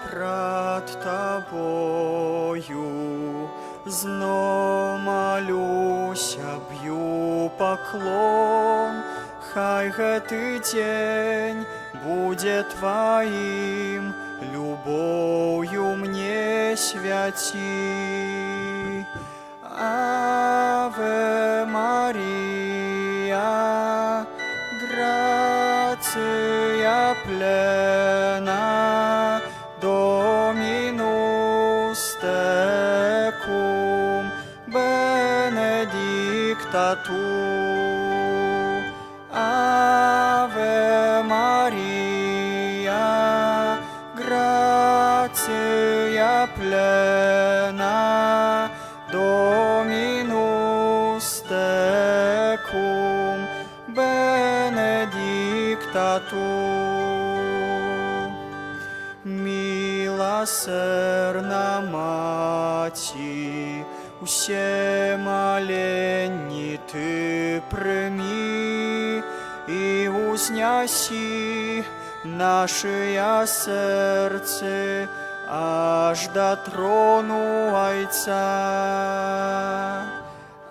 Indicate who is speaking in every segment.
Speaker 1: пред Тобою, знов молюся, б'ю поклон, хай гэтый день будет Твоим, любовью мне святи. Аве Мария, грация плена, Dominus tecum, benedicta tu. Ave Maria, gratia plena, Dominus tecum, benedicta tu. Милосердна Мати, усе моленья Ты прими и узняси наше сердце аж до трону Отца.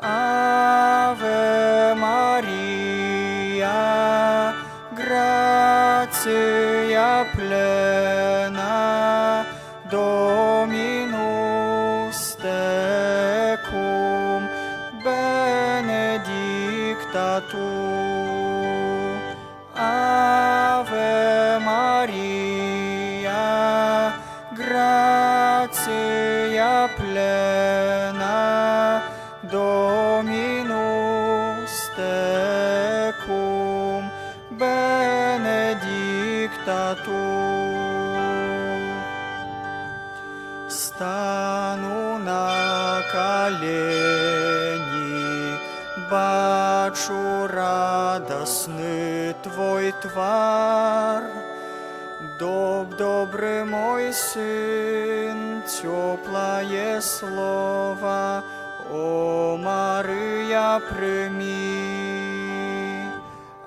Speaker 1: Аве Мария, грация плена, Dominus tecum, benedicta tu. Ave Maria, gratia plena, Dominus tecum, benedicta tu. Стану на колени, бачу радостный Твой твар. Добрый мой сын, теплое слово, о Мария, прими.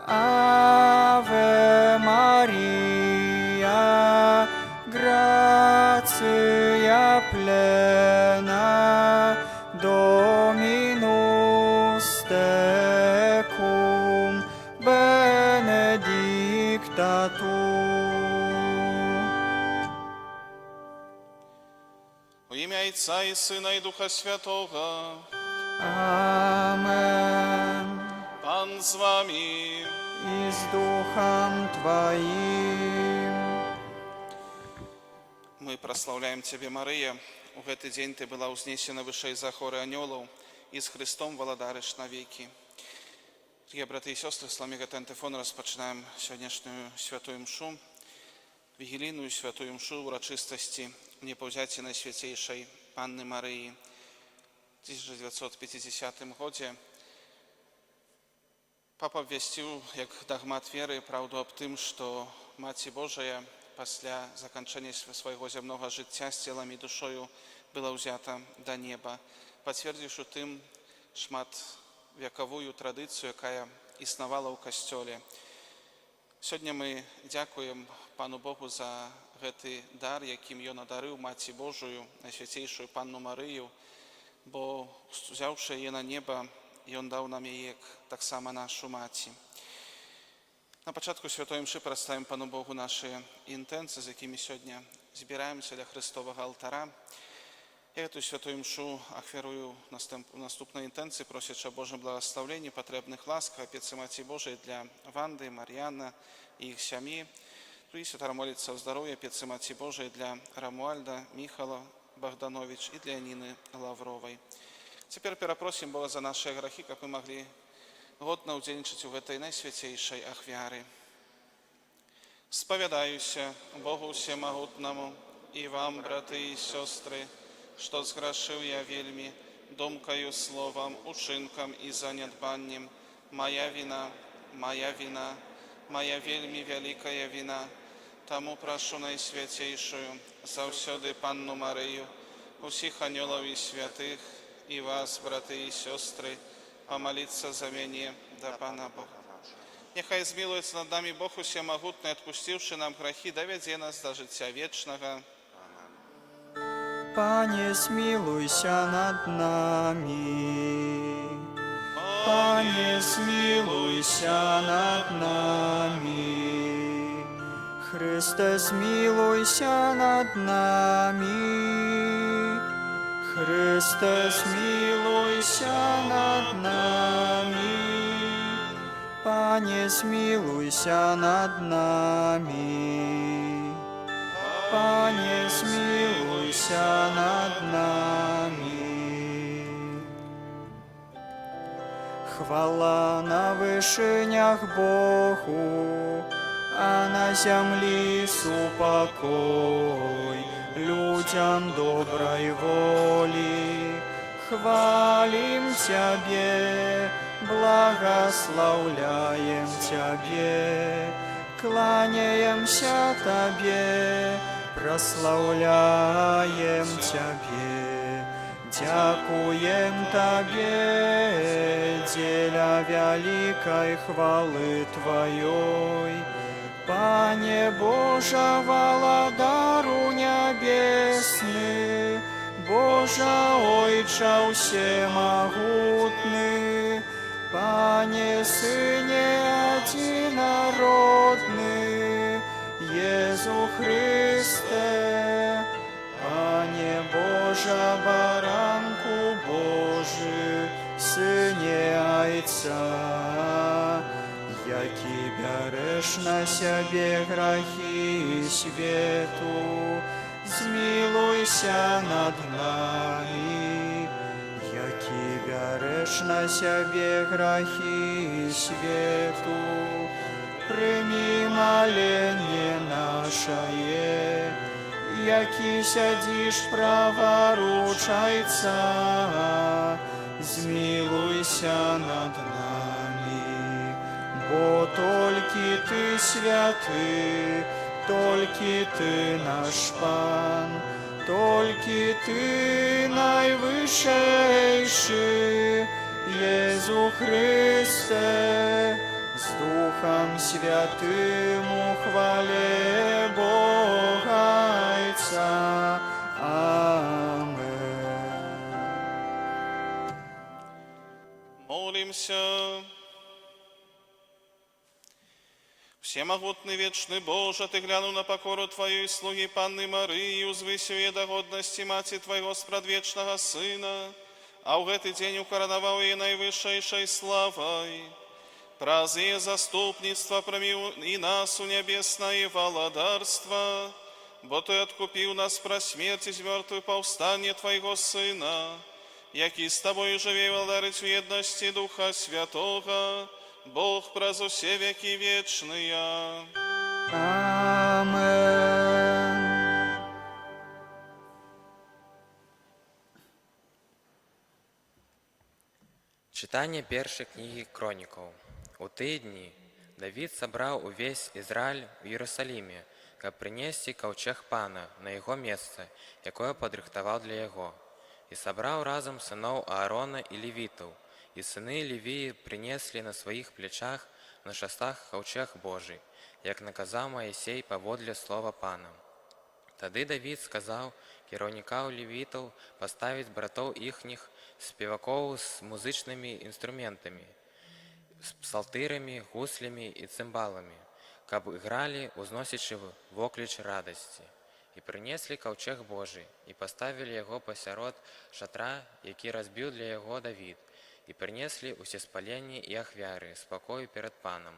Speaker 1: Аве Мария, грация плена, Dominus tecum, benedicta tu.
Speaker 2: Во имя Отца и Сына и Духа Святого.
Speaker 1: Амен.
Speaker 2: Пан с вами.
Speaker 1: И с Духом Твоим.
Speaker 2: Мы прославляем Тебе, Мария. У гэты дзень Ты была узнесена вышэй за хоры анёлаў і з Христом валадарыш навекі. Дорогие браты и сестры, с вами гэты антифон распачынаем сённяшнюю святую мшу, вігілійную святую мшу урачыстасці непаўзяці Найсвяцейшай Панны Марыі. В 1950 годзе Папа абвясціў як дагмат веры праўду аб тым, што Маці Божая пасля заканчэння свайго зямнога жыцця з целам і душою была ўзята да неба, пацвердзіўшы тым шматвекавую традыцыю, якая існавала ў касцёле. Сёння мы дзякуем Пану Богу за гэты дар, якім Ён адарыў Маці Божую, Найсвяцейшую Панну Марыю, бо, узяўшы яе на неба, Ён даў нам яе таксама нашу маці. На пачатку святой мшы прадставім Пану Богу нашы інтэнцыі, з якімі сёння збіраемся ля Христовага алтара. Я эту святую мшу ахвярую наступнай інтэнцыі, просячы Божым благаславення, патрэбных ласк, апецы Маці Божай для Ванды, Мар'яна і іх сям'і. Другі святара моліцца о здароўі апецы Маці Божай для Рамуальда, Міхала Богданович і для Ніны Лавровай. Цяпер перапросім Бога за нашыя грахі, каб мы маглі годна ўдзельнічаць у гэтай найсвяцейшай ахвяры. Спавядаюся Богу Всемагутнаму і вам, браты і сёстры, што зграшыў я вельмі думкаю, словам, учынкам і занядбаннем. Моя вина, моя вельмі вялікая вина. Таму прашу Найсвяцейшую, заўсёды Панну Марыю, усіх анёлаў і святых, і вас, браты і сёстры, помолиться за мяне да Пана Бога. Нехай змилуецца над нами Бог Усемагутны, адпусціўшы нам грахі, давядзе нас да жыцця вечнага.
Speaker 1: Пане, смилуйся над нами. Пане, смилуйся над нами. Христе, смилуйся над нами. Христе, смилуйся над нами. Пане, смилуйся над нами. Пане, смилуйся над нами. Хвала на вышинях Богу, а на земле супокой людям доброй воли. Хвалим Тебе, благословляем Тебе, кланяемся Тебе, прославляем Тебе, дякуем Тебе, деля великой хвалы Твоей. Пане Божа, владару небесный, Божа Ойча всемогутный, Пане Сыне единородный, Иисус Христе, Пане Божа, баранку Божий, Сыне Отца, яки береш на себе грехи свету, змилуйся над нами, яки береш на себе грехи свету, прими моление наше, яки сядишь праворучайца, змилуйся над нами, бо только Ты святый, только Ты наш Пан, только Ты наивысший, Иисус Христе, с Духом Святым ухвале Бога Отца. Амен.
Speaker 2: Молимся. Всемогутный вечный Боже, Ты глянул на покору Твою и слуги Панны Марии, узвысил ее до годности Мати Твоего спрадвечного Сына, а в этот день укороновал ее наивысшей славой. Празднуя заступництво, промил и нас у небесное владарство, бо Ты откупил нас про смерть из мертвых повстание Твоего Сына, яки с Тобой живей владарить в едности Духа Святого, Бог празу все веки вечные.
Speaker 1: Амен.
Speaker 3: Читание первой книги Хроников. У те дни Давид собрал увесь Израиль в Иерусалиме, как принести ковчег Пана на его место, якое подрыхтовал для его. И собрал разом сынов Аарона и левитов, и сыны Левии принесли на своих плечах на шестах ковчег Божий, як наказав Моисей поводле слова Пана. Тады Давид сказал керовникам левитов поставить братов ихних, спеваков с музычными инструментами, с псалтырами, гуслями и цимбалами, каб играли, узносячи воклич радости. И принесли ковчег Божий, и поставили его посеред шатра, який разбил для его Давид, и принесли усеспаление и ахвяры, спокою перед Паном.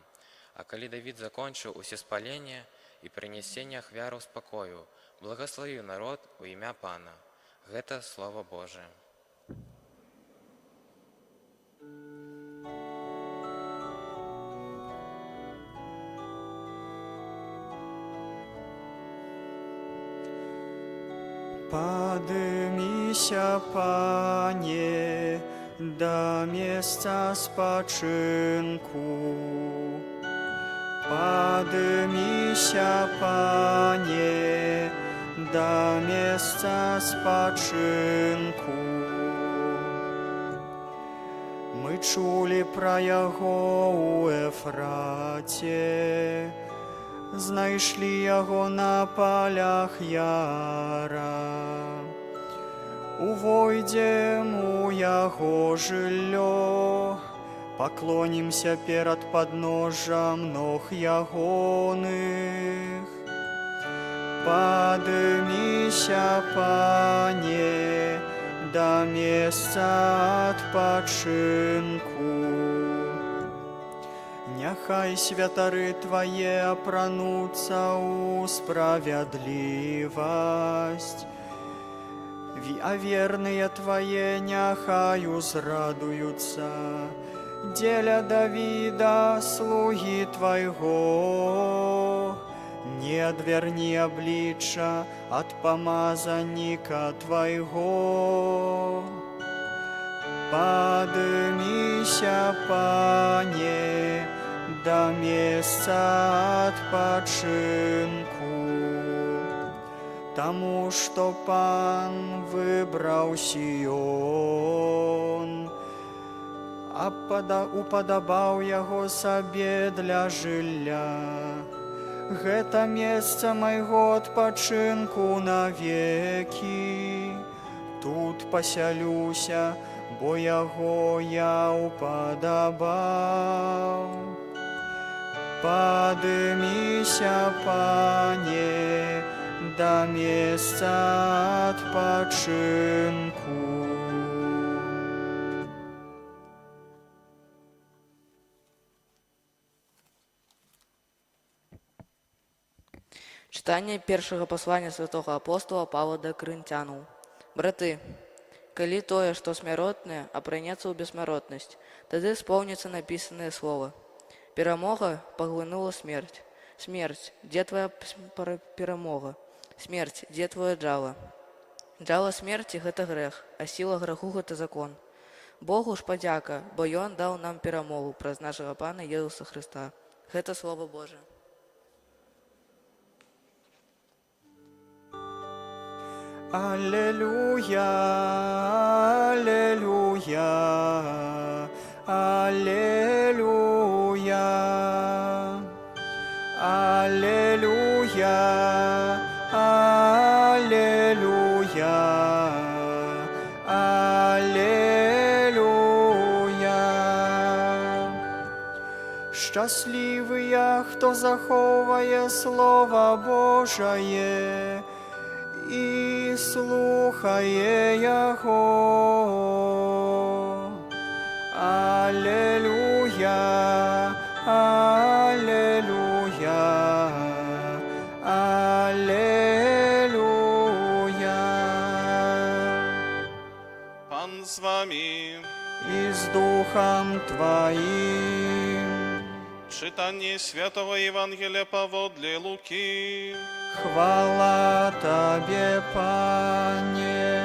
Speaker 3: А коли Давид закончил усеспаление и принесение ахвяру спокою, благословил народ у имя Пана. Это Слово Божие.
Speaker 1: Подымися, Пане, до места спочинку. Подымися, Пане, до места спочинку. Мы чули про яго у Ефраті, знайшли яго на полях яра. увойдем у яго жыллё, паклонімся перад падножжам ног ягоных. Падыміся, Пане, да месца адпачынку. Няхай святары Твае апрануцца ў справядлівасць, а верныя Твае няхай узрадуюцца. Дзеля Давіда, слугі Твайго, не адвярні аблічча ад памазанніка Твайго. Падыміся, Пане, да месца адпачынку, таму што Пан выбраў Сіён, упадабаў яго сабе для жылля. Гэта месца майго адпачынку навекі, тут пасялюся, бо яго я упадабаў. Падыміся, Пане, да месца адпачынку.
Speaker 4: Чытанне першага паслання святого апостола Павла да Карынцянаў. Браты, калі тое, што смяротнае, апранецца ў бессмяротнасць, тады споўніцца напісанае слова. Перамога паглынула смерць. Смерць, дзе твая перамога? Смерць, дзе твоя джала? Джала смерці – гэта грэх, а сіла грэху – гэта закон. Богу ж падзяка, бо Ён даў нам перамогу праз нашага Пана Езуса Хрыста. Гэта Слова Божие.
Speaker 1: Аллилуйя, аллилуйя, аллилуйя, аллилуйя, аллилуйя, аллилуйя. Шчаслівыя, хто захоўвае Слова Божае і слухае яго. Аллилуйя, аллилуйя, аллилуйя.
Speaker 2: Пан з вами.
Speaker 1: І з Духом Твоим.
Speaker 2: Czytanie Świętego Ewangelia powodle Luki.
Speaker 1: Chwała Tobie, Panie.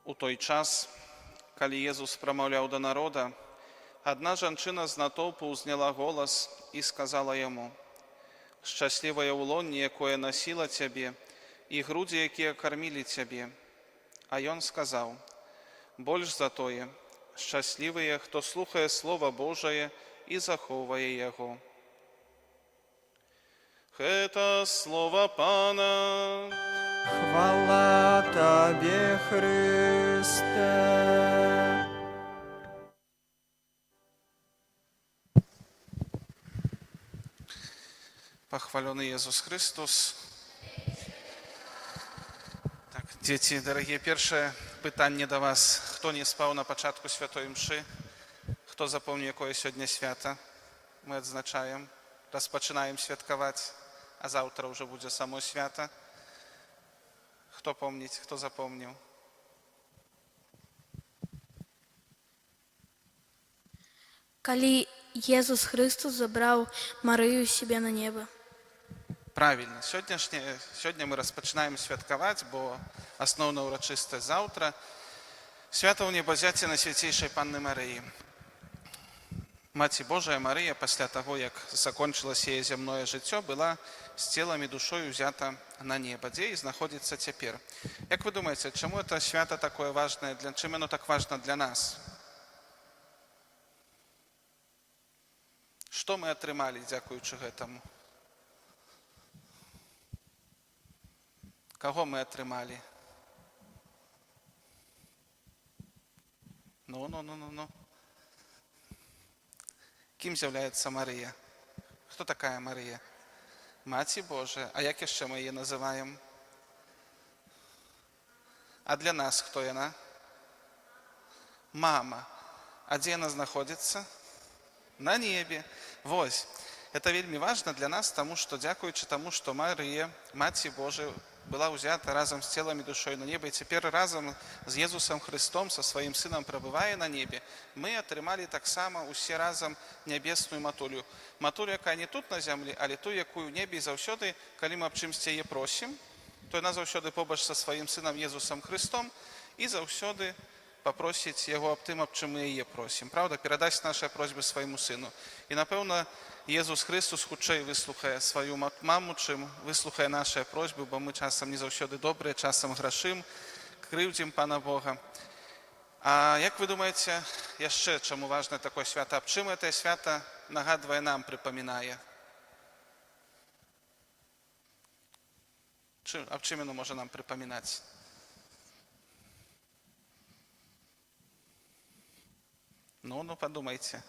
Speaker 2: У той час, калі Езус прамаўляў да народа, адна жанчына з натоўпу ўзняла голас і сказала яму: «Шчаслівае ўлонне, якое насіла цябе, і грудзі, якія кармілі цябе». А ён сказаў: «Больш за тое, шчаслівыя, хто слухае Слова Божае і захоўвае яго». Гэта слова Пана.
Speaker 1: Хвала Табе, Христе.
Speaker 2: Похваленый Иисус Христос. Так, дети, дорогие, першае пытанне да вас. Хто не спаў на пачатку святой мшы? Хто запомніў, якое сёння свята? Мы адзначаем, распачынаем святкаваць, а заўтра ўжо будзе само свята. Хто помніць, хто запомніў?
Speaker 5: Калі Езус Христос забраў Марыю сябе на неба.
Speaker 2: Правильно. Сёння мы распачынаем святкаваць, бо асноўна ўрачыстасць заўтра. Свята ў небазяці Найсвяцейшай Панны Марыі. Маці Божая Марыя пасля таго, як закончылася яе зямное жыццё, была з целам і душой узята на неба, дзе і знаходзіцца цяпер. Як вы думаеце, чаму это свята такое важнае, чым оно так важна для нас? Што мы атрымалі, дзякуючы гэтаму? Кого мы атрымалі? Ну. Кім з'яўляецца Марыя? Хто такая Марія? Маці Божая. А як яшчэ мы яе называем? А для нас хто яна? Мама. А дзе яна знаходзіцца? На небе. Вось. Это вельмі важна для нас, таму што дзякуючы таму, што Марыя, Маці Божая, была ўзята разам з целам і душой на небе, і цяпер разам з Езусам Христом, са сваім сынам прабывае на небе, мы атрымалі таксама усе разам нябесную матулю. Матулю, якая не тут на зямлі, але ту, якую ў небе, і заўсёды, калі мы аб чымсьці яе просім, то яна заўсёды побач са сваім сынам Езусам Христом і заўсёды попросіць яго аб тым, аб чым мы яе просім. Правда, перадаць нашы просьбы свайму сыну. І, напэўна, Езус Христос хутчэй выслухае сваю маму, чым выслухае нашыя просьбы, бо мы часам не заўсёды добрыя, часам грашым, крыўдзім Пана Бога. А як вы думаеце, яшчэ чаму важна такое свята? Аб чым гэтае свята нагадвае нам, прыпамінае? Аб чым яно можа нам прыпамінаць? Ну, подумайте.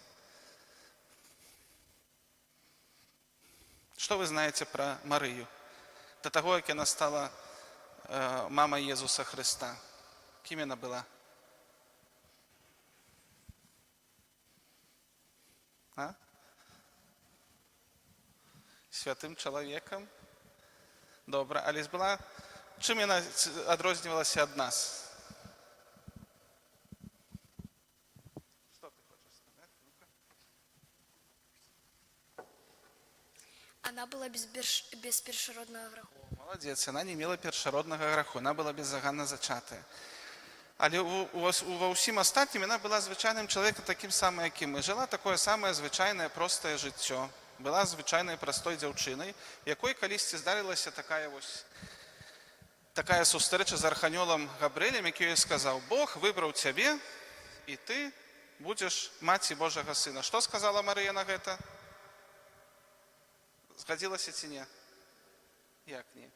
Speaker 2: Что вы знаете про Марию? До того, как она стала мамой Иисуса Христа. Кем она была? Святым человеком? Добре. Але была... Чим она адрознівалась от нас?
Speaker 5: Она была без першароднага граху.
Speaker 2: Молодец, она не мела першароднага граху, она была беззаганна зачатая. Але ва ўсім астатнім яна была звычайным чалавекам такім самым, як і мы. Жила такое самае звычайнае простае жыццё. Была звычайнай простой дзяўчынай, якой калісьці здарылася такая сустрэча з арханёлам Габрэлем, які ёй сказаў: Бог выбраў цябе, і ты будзеш маці Божага сына. Што сказала Марыя на гэта? Згадзілася ці не? Як не?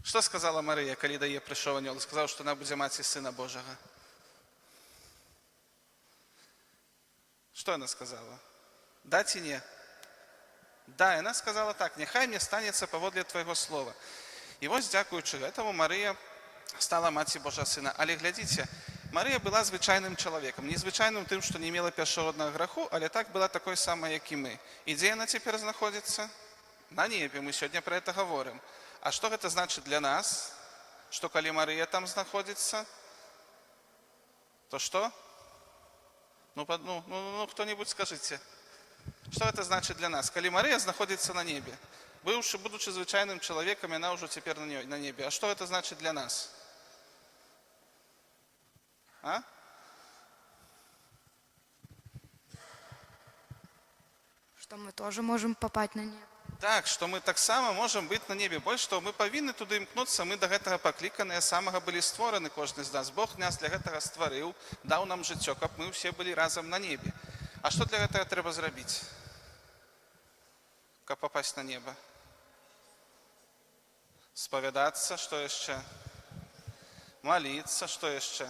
Speaker 2: Што сказала Марыя, калі да яе прыйшоў анёл? Сказаў, што яна будзе маці сына Божага. Што яна сказала? Да ці не? Да, яна сказала так: няхай мне станецца паводле твайго слова. І вось, дзякуючы гэтаму, Марыя стала маці Божага сына. Але глядзіце, Марыя была звычайным чалавекам, незвычайным тым, што не мела першароднага граху, але так была такой самай, як і мы. І дзе яна цяпер знаходзіцца? На небе, мы сёння пра гэта гаворым. А што гэта значыць для нас? Што калі Марыя там знаходзіцца, то што? Ну, хто-небудзь скажыце. Што гэта значыць для нас? Калі Марыя знаходзіцца на небе, будучы звычайным чалавекам, яна ўжо цяпер на небе. А што гэта значыць для нас?
Speaker 6: Что мы тоже можем попасть на небо.
Speaker 2: Так, што мы таксама можам быць на небе. Больш што мы павінны туды імкнуцца, мы да гэтага пакліканыя, самага былі створаны кожны з нас. Бог нас для гэтага стварыў, даў нам жыццё, каб мы ўсе былі разам на небе. А што для гэтага трэба зрабіць, каб папасць на неба? Спавядацца, што яшчэ? Маліцца, што яшчэ?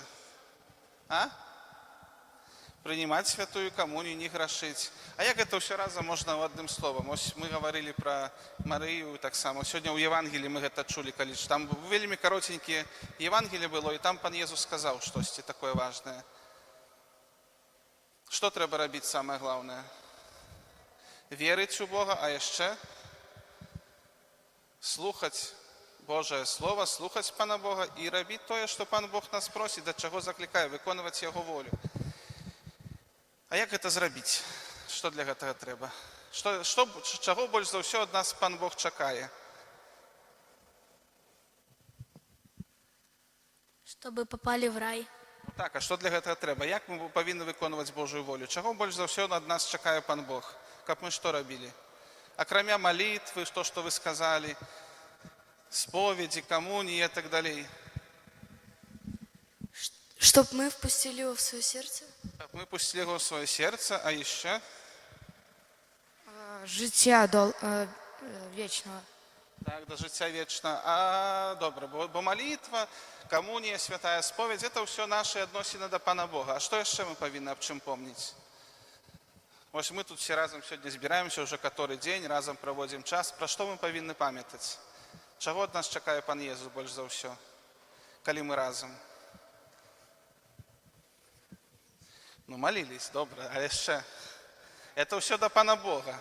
Speaker 2: Прынимаць святую камунію, не грашыць. А як гэта ўсё разам можна адным словам? Ось мы гаварылі пра Марыю таксама. Сёння ў Евангеліі мы гэта чулі, калі там вельмі каротенькія Евангеліі было, і там пан Езус сказаў штосьці такое важнае. Што трэба рабіць самае главнае? Верыць у Бога, а яшчэ слухаць Божае Слово, слухаць Пана Бога і рабіць тое, што Пан Бог нас просіць, да чаго заклікае, выконваць Яго волю. А як гэта зрабіць? Што для гэтага трэба? Чаго больш за ўсё ад нас Пан Бог чакае?
Speaker 5: Чтобы попали в рай.
Speaker 2: Так, а што для гэтага трэба? Як мы павінны выконваць Божую волю? Чаго больш за ўсё ад нас чакае Пан Бог? Каб мы што рабілі? Акрамя малітвы, што вы сказалі, споведи, коммунии и так далее.
Speaker 5: Чтоб мы впустили его в свое сердце.
Speaker 2: Мы пустили его в свое сердце, а еще?
Speaker 6: Життя вечного.
Speaker 2: Так, до жыцця вечна. Добра, бо малітва, камунія, святая споведь, это ўсё нашы адносіны да Пана Бога. А што яшчэ мы павінны аб чым помніць? Вось мы тут все разам сёння збіраемся ўжо каторы дзень, разам праводзім час. Пра што мы павінны памятаць? Чаго ад нас чакае Пан Езус больш за ўсё, калі мы разам? Ну, молились, добра, а яшчэ? Это ўсё да Пана Бога.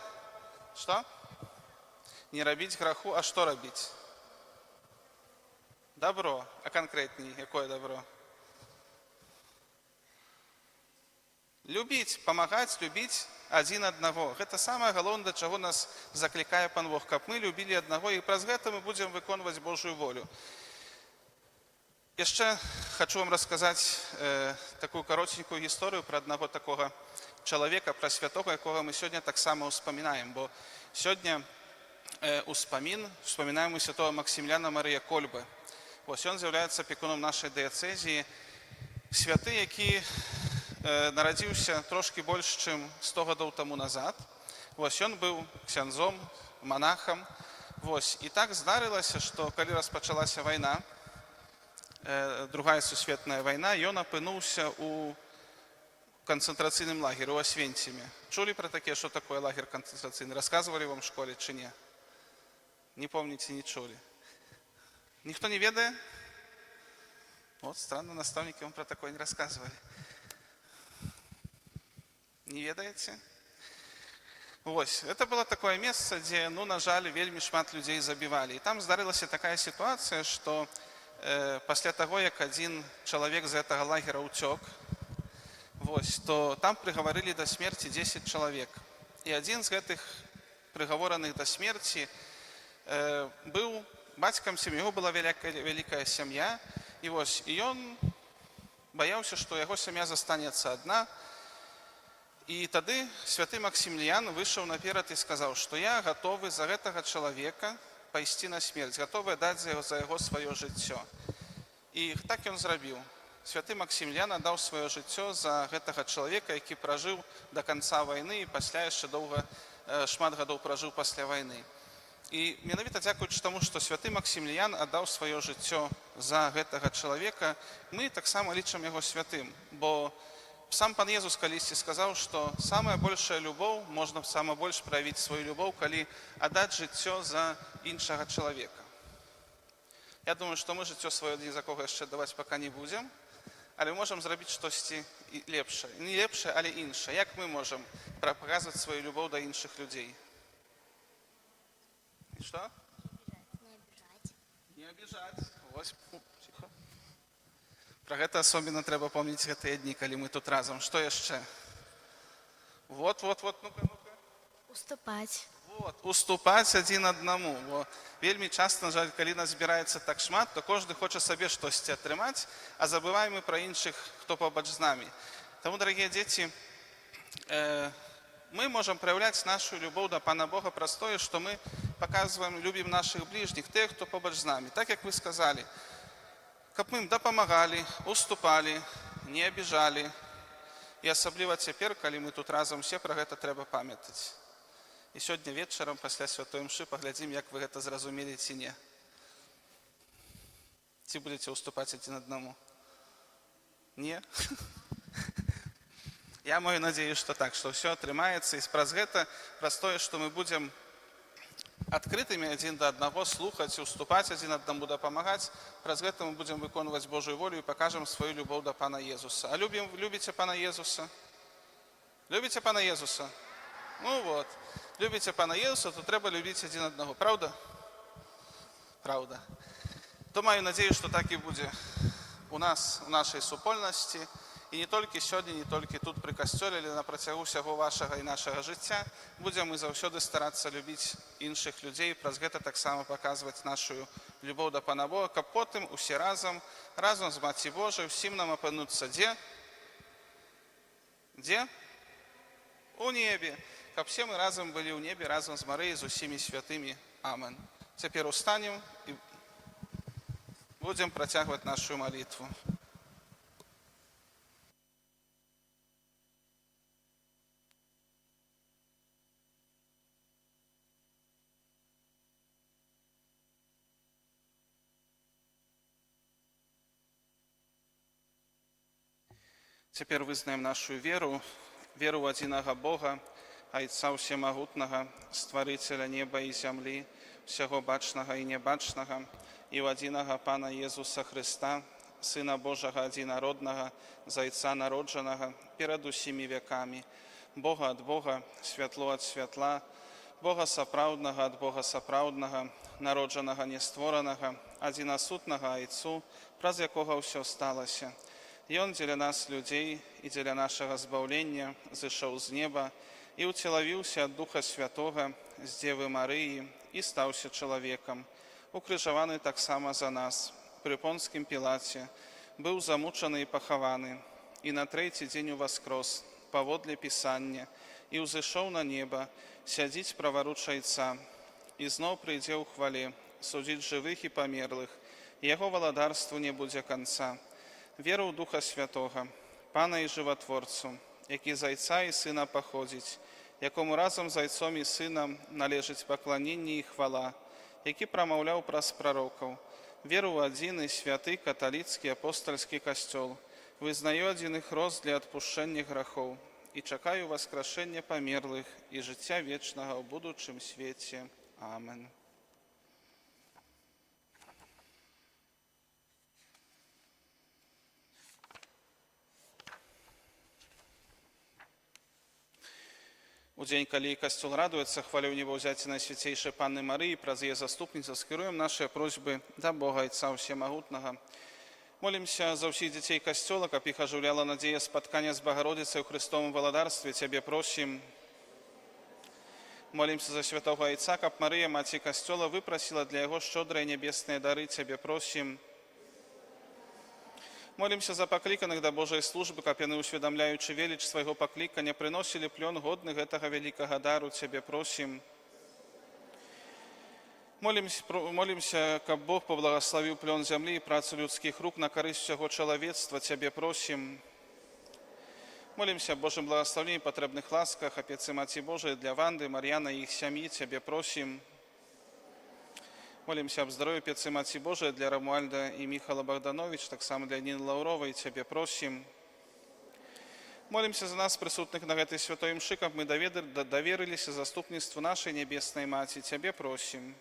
Speaker 2: Што? Не рабіць граху, а што рабіць? Добро. А канкрэтней, якое добро? Любіць, памагаць, любіць адзін аднаго. Гэта самае галоўнае, да чаго нас заклікае Пан Бог, каб мы любілі аднаго, і праз гэта мы будзем выконваць Божую волю. Яшчэ хочу вам расказаць такую каротенькую гісторыю пра аднаго такога чалавека, пра святога, якога мы сёння таксама ўспамінаем, бо сёння вспоминаем святого Максіміляна Марыя Кольбы. Вось ён з'яўляецца апекуном нашай дыяцэзіі, святы, які нарадзіўся трошки больш, чым 100 гадоў таму назад. Вось ён быў ксяндзом, монахам. Вось. І так здарылася, што калі распачалася вайна, Другая сусветная вайна, ён апынуўся у канцэнтрацыйным лагеры ў Асвенціме. Чулі пра такія, што такое лагер канцэнтрацыйны? Расказвалі вам у школе ці не? Не помните, не чули. Никто не ведает? Вот странно, наставники вам про такое не рассказывали. Не ведаете? Вот, это было такое место, где, на жаль, вельмі шмат людей забивали. И там здарылася такая ситуация, что после того, как один человек из этого лагеря утек, то там приговорили до смерти 10 человек. И один из этих приговоренных до смерти быў бацькам сям'і, яго была вялікая сям'я, і ён баяўся, што яго сям'я застанецца адна. І тады святы Максіміліян выйшаў наперад і сказаў, што я гатовы за гэтага чалавека пайсці на смерць, гатовы даць за яго сваё жыццё. І так ён зрабіў. Святы Максіміліян аддаў сваё жыццё за гэтага чалавека, які пражыў да канца вайны і пасля яшчэ шмат гадоў пражыў пасля вайны. І менавіта дзякуючы таму, што святы Максіміліян аддаў сваё жыццё за гэтага чалавека, мы таксама лічым яго святым, бо сам Пан Езус калісьці сказаў, што самая большая любоў, можна сама больш праявіць сваю любоў, калі аддаць жыццё за іншага чалавека. Я думаю, што мы жыццё сваё ні за кого яшчэ даваць пака не будзем, але можам зрабіць штосьці лепшае. Не лепшае, але іншае. Як мы можам паказваць сваю любоў да іншых людзей? Что?
Speaker 7: Не обижать.
Speaker 2: Не обижать. Вось, тихо. Про гэта асобна трэба помніць гэтыя дні, калі мы тут разам. Што яшчэ? Вот, ну-ка.
Speaker 7: Уступать.
Speaker 2: Уступаць адзін аднаму. Бо вельмі часта, на жаль, калі нас збіраецца так шмат, то кожны хоча сабе штосьці атрымаць, а забываем мы пра іншых, хто побач з намі. Таму, дарагія дзеці, мы можам праяўляць нашу любоў да Пана Бога праз тое, што мы паказваем, любім нашых бліжніх, тых, хто побач з намі. Так, як вы сказалі, каб мы ім дапамагалі, уступалі, не абіжалі. І асабліва цяпер, калі мы тут разам усе, пра гэта трэба памятаць. І сёння вечарам пасля святой імшы паглядзім, як вы гэта зразумелі ці не. Ці будзеце уступаць адзін аднаму? Не? Я маю надзею, што так, што ўсё атрымаецца, і праз гэта, праз тое, што мы будзем адкрытымі адзін да аднаго, слухаць, уступаць адзін аднаму, дапамагаць, праз гэта мы будзем выконваць Божую волю і пакажам сваю любоў да Пана Езуса. А любіце Пана Езуса? Любіце Пана Езуса? Ну вот, любіце Пана Езуса, то трэба любіць адзін аднаго. Праўда? Праўда. То маю надзею, што так і будзе у нас, у нашай супольнасці. І не толькі сёння, не толькі тут пры касцёле, але на працягу ўсяго вашага і нашага жыцця будзем мы заўсёды старацца любіць іншых людзей, праз гэта таксама паказваць нашу любоў да Пана Бога, каб потым усе разам з Маці Божай, усім нам апынуцца дзе? Дзе? У небе. Каб все мы разам былі ў небе, разам з Марыяй, з усімі святымі. Амен. Цяпер устанем і будзем працягваць нашу малітву. Цяпер вызнаем нашу веру ў адзінага Бога, Айца Ўсемагутнага, Стварыцеля неба і зямлі, ўсяго бачнага і нябачнага, і ў адзінага Пана Езуса Хрыста, Сына Божага адзінароднага, Зайца народжанага, перад усімі вякамі, Бога ад Бога, святло ад святла, Бога сапраўднага ад Бога сапраўднага, народжанага нестворанага, адзінасутнага Айцу, праз якога ўсё сталася. Ён дзеля нас, людзей, і дзеля нашага збаўлення зышоў з неба і ўцелавіўся ад Духа Святога з Дзевы Марыі і стаўся чалавекам, укрыжаваны таксама за нас, пры Понскім Пілаце, быў замучаны і пахаваны, і на трэці дзень уваскрос, паводле Пісання, і ўзышоў на неба, сядзіць праваруч Айца, і зноў прыйдзе ў хвале, судзіць жывых і памерлых, і яго валадарству не будзе канца. Веру ў Духа Святога, Пана і Жыватворцу, які з Айца і Сына паходзіць, якому разам з Айцом і Сынам належыць пакланенне і хвала, які прамаўляў праз прарокаў. Веру ў адзіны святы каталіцкі апостальскі касцёл, вызнаю адзіны хрост для адпушчэння грахоў і чакаю васкрашэння памерлых і жыцця вечнага ў будучым свеце. Амен. У дзень, калі Касцёл радуецца хвалёй небаўзяці Найсвяцейшай Панны Марыі, праз яе заступніцтва скіруем нашыя просьбы да Бога Айца Ўсемагутнага. Молімся за ўсіх дзяцей Касцёла, каб іх ажыўляла надзея спаткання з Багародзіцай ў Христовым валадарстве. Цябе просім. Молімся за святого Айца, каб Марыя, Маці Касцёла, выпрасіла для яго шчодрыя небесныя дары. Цябе просім. Молімся за пакліканых да Божай службы, каб яны, усведамляючы веліч свайго паклікання, прыносілі плён годны гэтага вялікага дару. Цябе просім. Молімся, каб Бог паблагаславіў плён зямлі і працу людскіх рук на карысць усяго чалавецтва. Цябе просім. Молімся аб Божым благаслаўленні, патрэбных ласках, апецы Маці Божай для Ванды, Мар'яна і іх сям'і. Цябе просім. Молімся аб здароўі апецы Маці Божай для Рамуальда і Міхала Богданович, таксама для Ніны Лаўровай. Цябе просім. Молімся за нас, прысутных на гэтай святой імшы, каб мы даверыліся заступніцтву нашай нябеснай Маці. Цябе просім.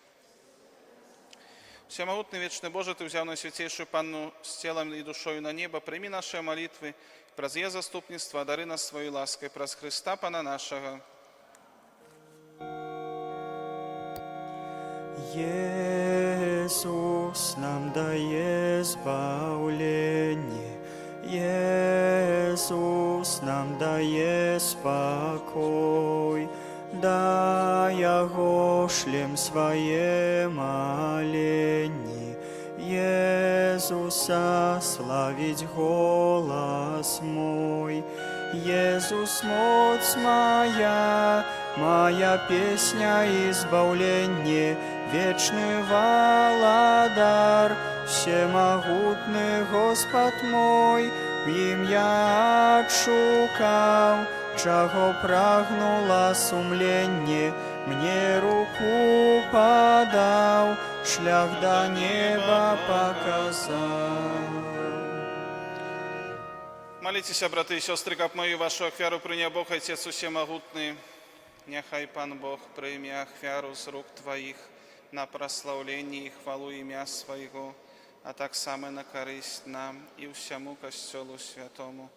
Speaker 2: Всемагутны вечны Божа, Ты ўзяў Найсвяцейшую Панну з целам і душою на неба, прымі нашыя малітвы, праз яе заступніцтва адары нас сваёй ласкай, праз Хрыста Пана нашага.
Speaker 1: Иисус нам дае избавление, Иисус нам дае спокой, да Яго шлем свое моление, Иисуса славить голос мой. Иисус, моц моя, моя песня избавление, вечный валадар, всемогутный Господ мой, им я отшукал, чего прагнула сумление, мне руку подал, шлях до неба показал.
Speaker 2: Молитеся, браты и сестры, каб мою вашу ахвяру прыняў Бог, Отец Усемагутны. Няхай Пан Бог прыме ахвяру з рук Твоих на праслаўленне і хвалу імя Свайго, а таксама на карысць нам і ўсяму Касцёлу Святому.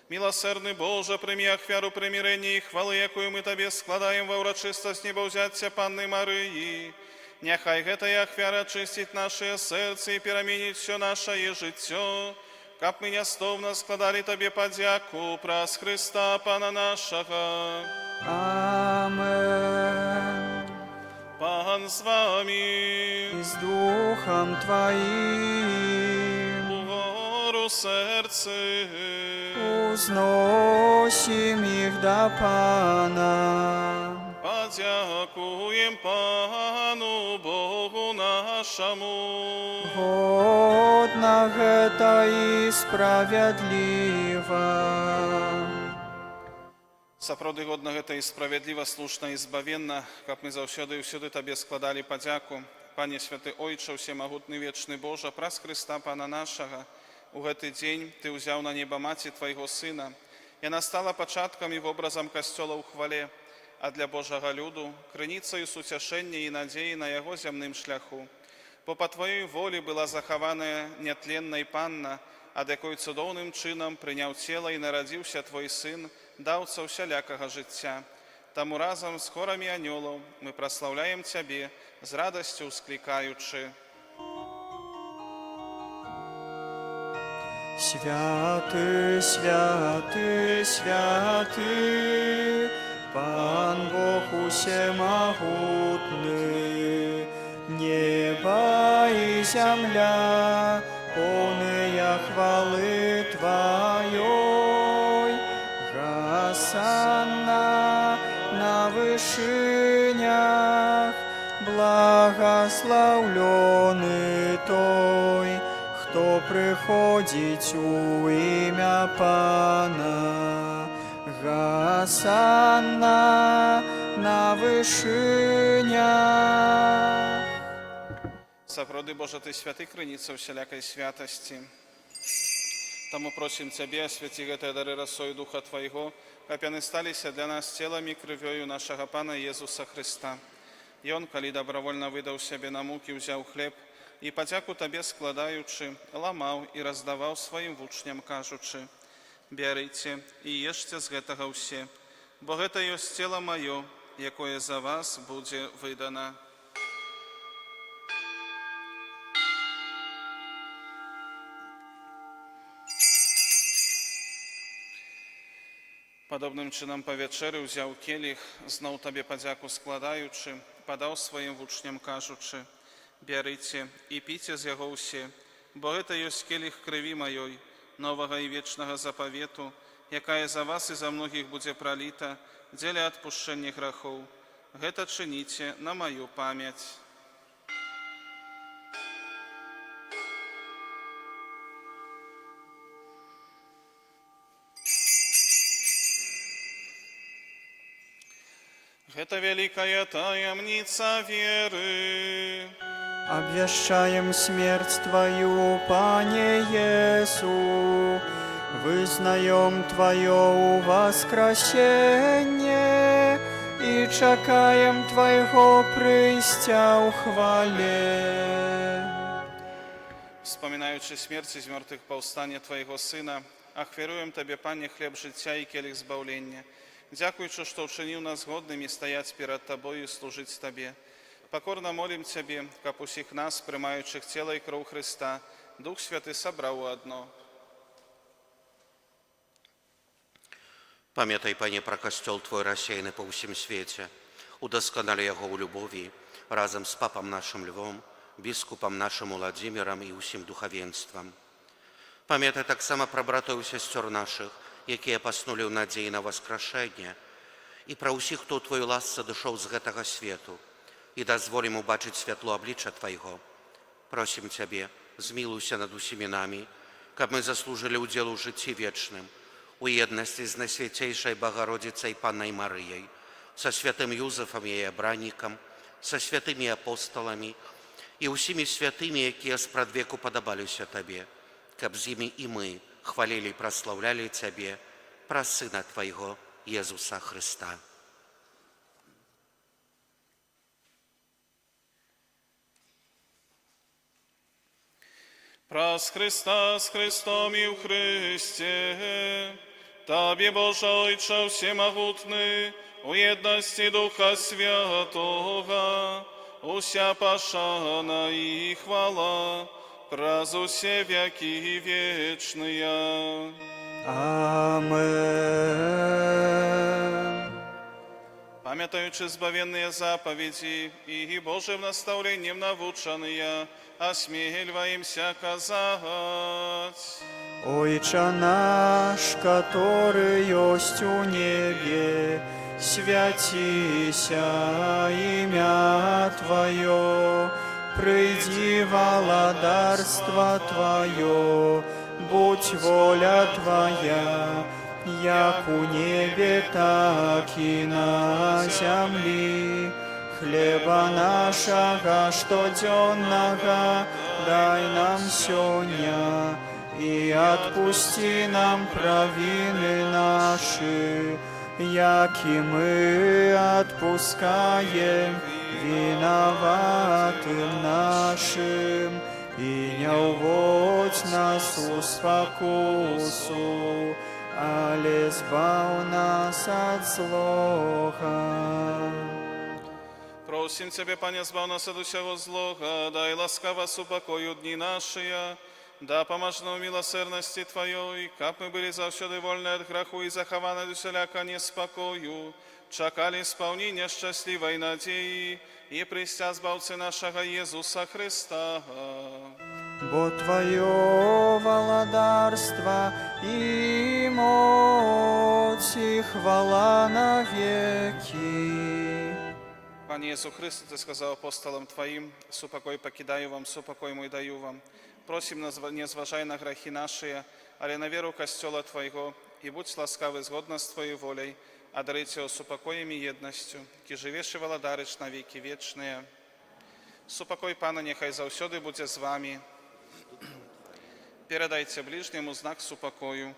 Speaker 2: Милосердный Боже, прыми ахвяру примирения и хвалы, якую мы Табе складаем во урочистость небаўзяцця Панны Марыі. Няхай гэтая ахвяра очистить наше сердце и пераменить все наше жыццё, каб мы нястомна складали Табе падзяку праз Христа Пана нашага.
Speaker 1: Амен.
Speaker 2: Пан з вами.
Speaker 1: И с Духом Твоим
Speaker 2: Угору сердце.
Speaker 1: узносим их до Пана.
Speaker 2: Подякуем Пану Богу нашему.
Speaker 1: Годно это и справедливо.
Speaker 2: Сапраўды годна гэта і справядліва, слушна і збавенна, каб мы заўсёды і ўсюды Табе складалі падзяку. Пане святы Ойча, всемагутны вечны Божа, праз Христа Пана нашага, У гэты дзень Ты ўзяў на неба маці Твайго Сына. Яна стала пачаткам і вобразам Касцёла ў хвале, а для Божага люду крыніцаю суцяшэння і надзеі на яго зямным шляху. Бо па Тваёй волі была захаваная нятленнай Панна, ад якой цудоўным чынам прыняў цела і нарадзіўся Твой Сын, даўца ўсялякага жыцця. Таму разам з хорамі анёлаў мы праслаўляем Цябе, з радасцю ўсклікаючы.
Speaker 1: Святы, святы, святы, Пан Бог усемагутны, неба і земля, полная хвалы Твоей. Госанна на вышинях, благословленный Той, кто приходит у имя Пана. Госанна на вышинях.
Speaker 2: Сапраўды, Божа, Ты святы, крыніца ўсялякай святасці. Таму просім Цябе, асвяці гэтыя дары расою Духа Твайго, каб яны сталіся для нас целам і крывёю нашага Пана Езуса Хрыста. Ён, калі добровольна выдаў сябе на мукі, узяў хлеб і, падзяку Табе складаючы, ламаў і раздаваў сваім вучням, кажучы: «Бярыце і ешце з гэтага ўсе, бо гэта ёсць цела маё, якое за вас будзе выдана». Падобным чынам па вячэры ўзяў келіх, зноў Табе падзяку складаючы, падаў сваім вучням, кажучы: «Бярыце і піце з яго ўсе, бо гэта ёсць келіх крыві маёй, новага і вечнага запавету, якая за вас і за многіх будзе праліта дзеля адпушчэння грахоў. Гэта чыніце на маю памяць». Гэта вялікая таямніца веры.
Speaker 1: Обвящаем смерть Твою, Пане Иису, вызнаем Твое воскресение и чакаем Твоего прыйсця ў хвале.
Speaker 2: Вспоминаючи смерць з мертвых паўстання Твайго Сына, ахвяруем Табе, Пане, хлеб жыцця і келіх збаўлення. Дзякуючы, што ўчыніў нас годнымі стаяць перад Табою і служыць Табе. Пакорна молім Цябе, каб усіх нас, прымаючых цела і кроў Хрыста, Дух Святы сабраў у адно.
Speaker 8: Памятай, Пане, пра касцёл Твой рассеяны па ўсім свеце. Удасканалі яго ў любові разам з папам нашым Львом, біскупам нашым Уладзімірам і ўсім духавенствам. Памятай таксама пра братоў і сясцёр нашых, якія паснулі ў надзеі на васкрашэнне, і пра ўсіх, хто ў Твою ласцы дышоў з гэтага свету, і дазволім убачыць святло аблічча Твайго. Просім Цябе, змілуйся над усімі намі, каб мы заслужылі ўдзел у жыцці вечным, у еднасці з Найсвяцейшай Багародзіцай Паннай Марыяй, са святым Юзефам яе абраннікам, са святымі апосталамі і ўсімі святымі, якія спрадвеку падабаліся Табе, каб з імі і мы хвалілі і праслаўлялі Цябе праз Сына Твайго, Езуса Хрыста.
Speaker 2: Праз Христа, з Христом і в Христе, Табі, Боже Ойче всемогутний, у єдності Духа Святого, уся пошана і хвала, праз усе веки вечные.
Speaker 1: Амен.
Speaker 2: Памятаючи збавенные заповеди и Божьим наставлением навучанные, осмеливаемся казать.
Speaker 1: Ойче наш, который есть у небе, святися имя Твое, приди владарство Твое, будь воля Твоя, як у небе, так и на земли. Хлеба нашего штоденного дай нам сёння, и отпусти нам провины наши, яки мы отпускаем виноватым нашим, и не уводь нас у спокусу, але избав нас от злого.
Speaker 2: Просим Тебе, Пане, збав нас от усього злога, дай ласкаво супокою дни наши, да поможно в милосердности Твоей, как мы были завсёды вольны от греху и захованы от вселяка неспокою, чакали исполнения счастливой надеи и прися збавцы нашего Иисуса Христа.
Speaker 1: Бо Твое володарство и мощь и хвала навеки.
Speaker 2: Panie Jezu Chryste, Ty сказал апостолам Твоим, супокой покидаю вам, супокой мой даю вам. Просим, не зважай на грехи наши, але на веру Костела Твоего, и будь ласкавый згодно с Твоей волей, а дарите супокоем и едностью, ки живешь и володариш на веки вечные. Супокой Пана нехай завсёды буде з вами. Передайте ближнему знак супокою.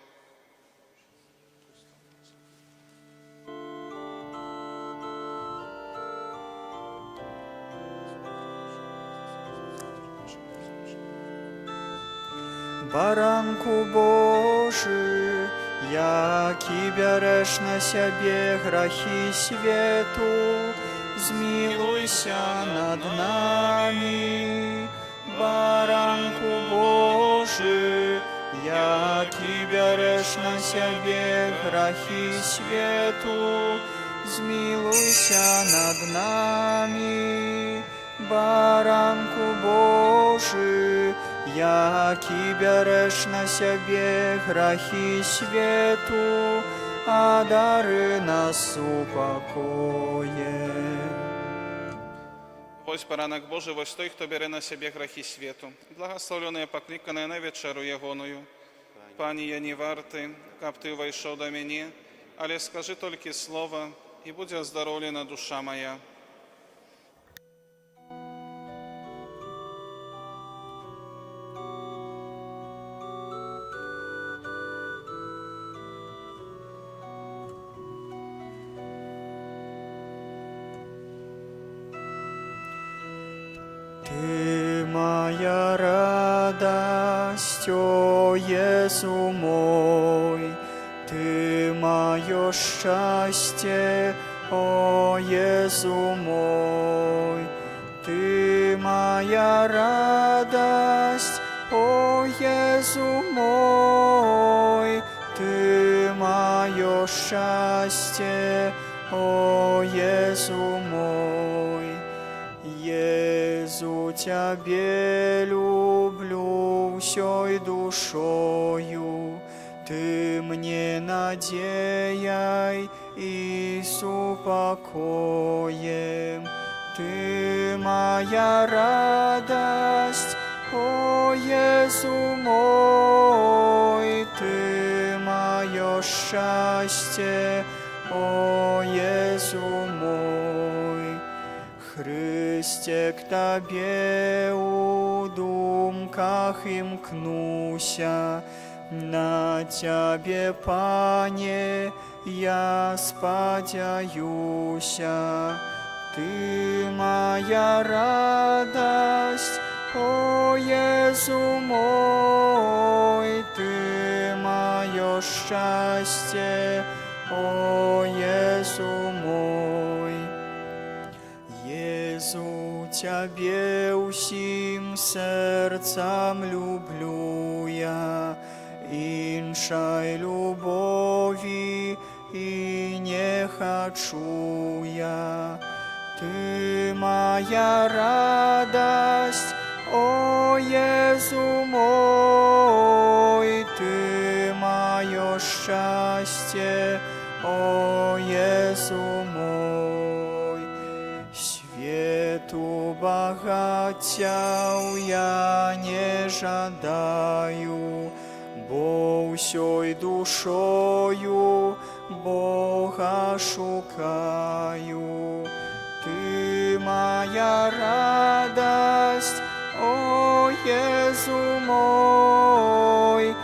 Speaker 1: Баранку Божий, яки береш на себе грехи свету, змилуйся над нами. Баранку Божий, яки береш на себе грехи свету, змилуйся над нами. Баранку Божий, яки береш на себе грехи свету, одари нас упокоем.
Speaker 2: Ось баранок Божий, ось той, хто бере на себе грехи світу. Благословлене, покликане на вечеру ягоною. Пані, я не вартий, каб ти войшов до мене, але скажи тільки слово, і буде оздоровлена душа моя.
Speaker 1: Ты моя радость, о Иису мой, Ты мое счастье, о Иису мой, Ты моя радость, о Иису мой, Ты мое счастье, о Иису мой. Езу Тебе люблю всей душою, Ты мне надеяй и с упокоем. Ты моя радость, о Иису мой, Ты мое счастье, о Иису мой. Христе, к Тебе у думках имкнуся, на Тебе, Пане, я сподяюся. Ты моя радость, о Иису мой, Ты мое счастье, о Иису мой. Езу Тебе усім серцем люблю я, іншай любові і не хочу я. Ты моя радость, о Иису мой, Ты мое счастье, о Иису мой. Свету багаття я не жадаю, бо всей душою Бога шукаю. Ты моя радость, о Иису мой,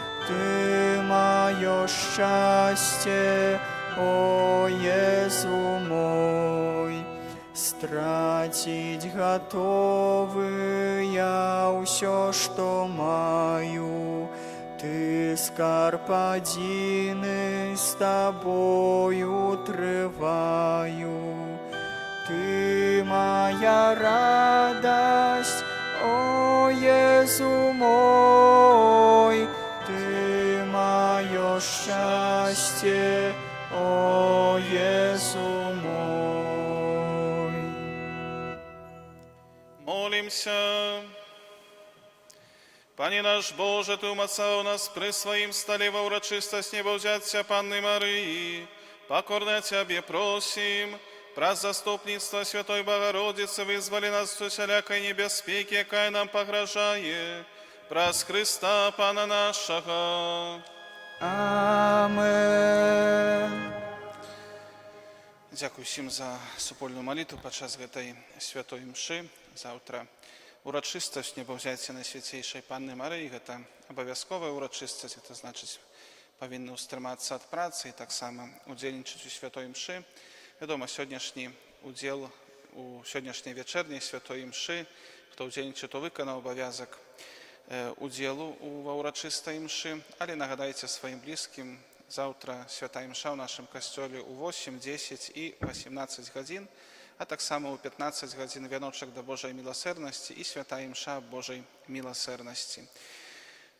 Speaker 1: счастье, о Езу мой. Стратить готовы я усё, что маю, Ты скарб один и с тобою трываю. Ты моя радость, о Езу мой, Ты мое счастье, о Езу мой.
Speaker 2: Молимся. Пане наш Боже, Ти умацав нас при своїм столі во урочистость небожаття Панни Марії. Покорно Тебе просим, праз заступництва Святой Богородицы вызвали нас от всякой небеспеки, яка нам погрожає, праз Христа Пана нашого.
Speaker 1: Амен.
Speaker 2: Дякую всім за супольну молитву падчас гэтай святой мшы. Заўтра урачыстасць небаўзяцця Найсвяцейшай Панны Марыі, гэта абавязковая урачыстасць, гэта значыць, павінны ўстрымацца ад працы і таксама удзельнічаць у святой мшы. Вядома, сённяшні удзел у сённяшняй вячэрняй святой мшы, хто ўдзельнічае, то выканаў абавязак удзелу ва ўрачыстай мшы, але нагадайце сваім блізкім, заўтра святая мша ў нашым касцёле ў 8, 10 і 18 гадзін, а таксама ў 15 гадзін вяночак да Божай міласэрнасці і святая мша Божай міласэрнасці.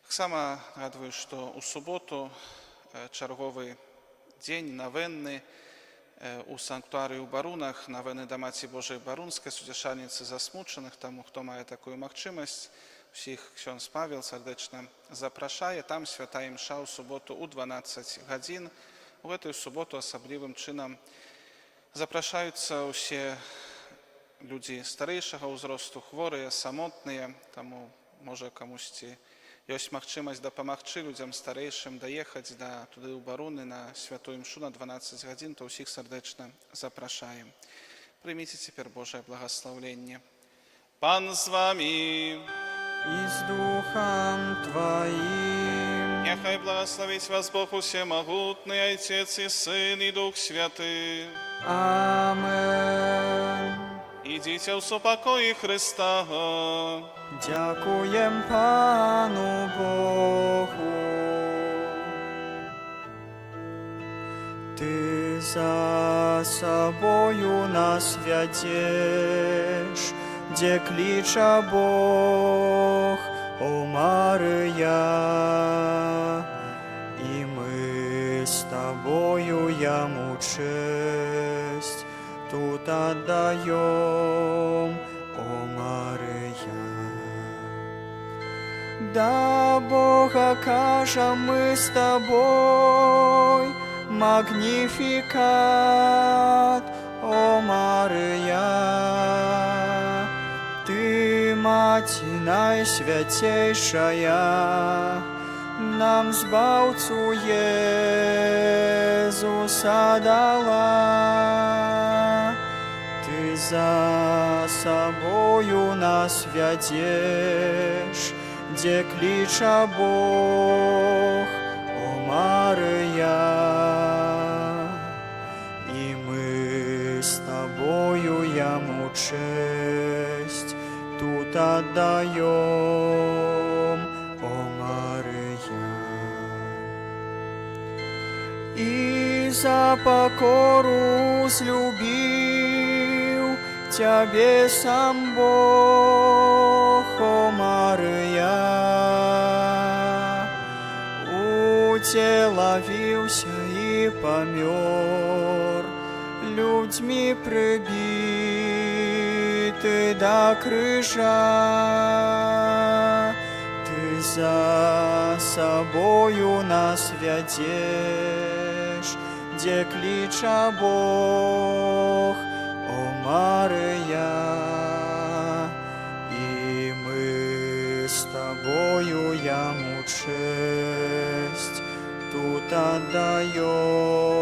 Speaker 2: Таксама нагадваю, што ў суботу чарговы дзень навенны у санктуарыі ў Барунах, навены да Маці Божай Барунскай, суцяшальніцы засмучаных, таму хто мае такую магчымасць, усіх ксёндз Павел сардэчна запрашае. Там святая мша ў суботу ў 12 гадзін. У гэтую суботу асаблівым чынам запрашаюцца ўсе людзі старэйшага ўзросту, хворыя, самотныя, таму можа камусьці ёсць магчымасць дапамагчы людзям старэйшым даехаць туды ў Баруны на святую мшу на 12 гадзін, то ўсіх сардэчна запрашаем. Прыміце цяпер Божае благаслаўленне. Пан з вамі
Speaker 1: И с Духом Твоим.
Speaker 2: Нехай благословить вас Бог Усемогутный, Отец и Сын и Дух Святый.
Speaker 1: Амен.
Speaker 2: Идите в супокої Христа.
Speaker 1: Дякуем Пану Богу. Ты за собою нас вядешь, где клича Бог, о Мария, и мы с тобою Ему честь тут отдаем, о Мария. Да Бога кажем мы с тобой, магнификат, о Мария. Ты, Мать Найсвятейшая, нам Збавцу Иисуса дала. Ты за собою нас ведешь, где клича Бог, о Мария. И мы с тобою Ему честь тут отдаем, о Мария. И за покору взлюбил Тебе сам Бог, о Мария. Утеловился и помер, людьми прибитый до крыжа. Ты за собою нас ведешь, где клича Бог, о Мария. И мы с тобою Ему честь тут отдаем,